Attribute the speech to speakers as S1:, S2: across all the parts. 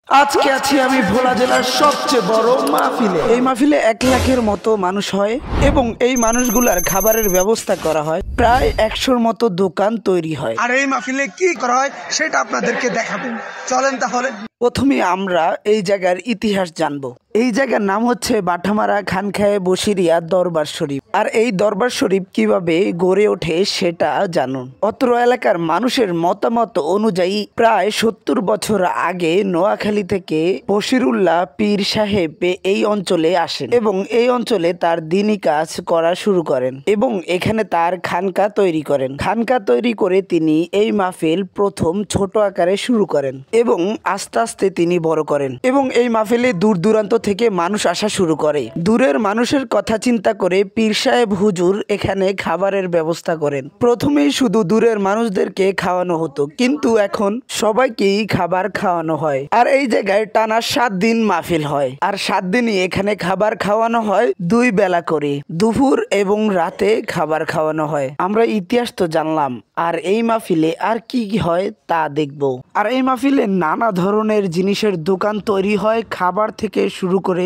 S1: আজকে আছি আমি ভোলা জেলার সবচেয়ে বড় মাহফিলে। এই মাহফিলে 1 লাখের মতো মানুষ হয় এবং এই মানুষগুলার খাবারের ব্যবস্থা করা হয়। প্রায় 100-র মতো দোকান তৈরি হয়।
S2: আর এই মাহফিলে কি করা হয় সেটা আপনাদেরকে দেখাবো, চলেন তাহলে।
S1: প্রথমে আমরা এই জায়গার ইতিহাস জানবো। এই জায়গার নাম হচ্ছে বাটামারা খানখায়ে বসিরিয়া দরবার শরীফ। আর এই দরবার শরীফ কিভাবে গড়ে ওঠে সেটা জানুন। অত্র এলাকার মানুষের মতামত অনুযায়ী প্রায় 70 বছর আগে নোয়াখালী থেকে বশিরুল্লাহ পীর সাহেব এই অঞ্চলে আসেন এবং এই অঞ্চলে তার দ্বীনি কাজ করা শুরু করেন এবং এখানে তার খানকা তৈরি করেন। খানকা তৈরি করে তিনি এই মাহফিল প্রথম ছোট আকারে শুরু করেন এবং আস্তে আস্তে তিনি বড় করেন এবং এই মাহফিলে দূর দূরান্ত থেকে মানুষ আসা শুরু করে। দূরের মানুষের কথা চিন্তা করে পীর সাহেব হুজুর এখানে খাবারের ব্যবস্থা করেন। প্রথমেই শুধু দূরের মানুষদেরকে খাওয়ানো হতো, কিন্তু এখন সবাইকেই খাবার খাওয়ানো হয়। আর এই জায়গায় টানা 7 দিন মাহফিল হয় আর 7 দিনই এখানে খাবার খাওয়ানো হয় 2 বেলা করে, দুপুর এবং রাতে খাবার খাওয়ানো হয়। আমরা ইতিহাস তো জানলাম, আর এই মাহফিলে আর কি কি হয় তা দেখব। আর এই মাহফিলে নানা ধরনের জিনিসের দোকান তৈরি হয়, খাবার থেকে শুরু করে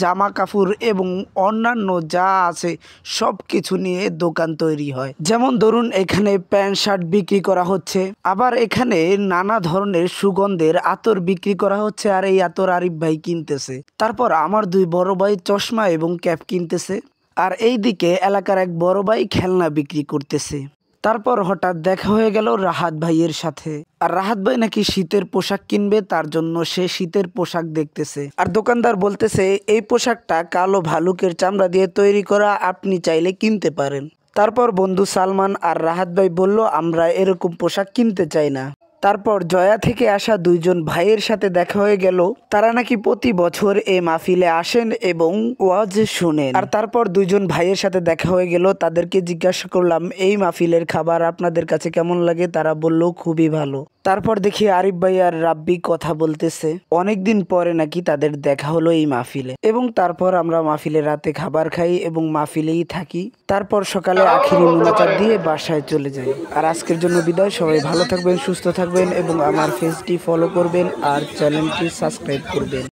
S1: জামা কাপড় এবং অন্যান্য যা আছে সব কিছু নিয়ে দোকান তৈরি হয়। যেমন ধরুন এখানে প্যান্ট শার্ট বিক্রি করা হচ্ছে, আবার এখানে নানা ধরনের সুগন্ধের আতর বিক্রি করা হচ্ছে আর এই আতর আরিফ ভাই কিনতেছে। তারপর আমার 2 বড় ভাই চশমা এবং ক্যাপ কিনতেছে আর এই দিকে এলাকার এক বড় ভাই খেলনা বিক্রি করতেছে। তারপর হঠাৎ দেখা হয়ে গেল রাহাত ভাইয়ের সাথে। আর রাহাত ভাই নাকি শীতের পোশাক কিনবে, তার জন্য সে শীতের পোশাক দেখতেছে। আর দোকানদার বলতেছে এই পোশাকটা কালো ভালুকের চামড়া দিয়ে তৈরি করা, আপনি চাইলে কিনতে পারেন। তারপর বন্ধু সালমান আর রাহাত ভাই বলল আমরা এরকম পোশাক কিনতে চাই না। তারপর জয়া থেকে আসা 2 জন ভাইয়ের সাথে দেখা হয়ে গেল, তারা নাকি প্রতি বছর এই মাহফিলে আসেন এবং ওয়াজ শুনেন। আর তারপর 2 জন ভাইয়ের সাথে দেখা হয়ে গেল, তাদেরকে জিজ্ঞাসা করলাম এই মাহফিলের খাবার আপনাদের কাছে কেমন লাগে, তারা বলল খুবই ভালো। তারপর দেখি আরিফ ভাই আর রাব্বি কথা বলতেছে, অনেকদিন পরে নাকি তাদের দেখা হলো এই মাহফিলে। এবং তারপর আমরা মাহফিলে রাতে খাবার খাই এবং মাহফিলেই থাকি। তারপর সকালে আখিরি মোনাজাত দিয়ে বাসায় চলে যাই। আর আজকের জন্য বিদায়, সবাই ভালো থাকবেন, সুস্থ থাকবেন এবং আমার পেজটি ফলো করবেন আর চ্যানেলটি সাবস্ক্রাইব করবেন।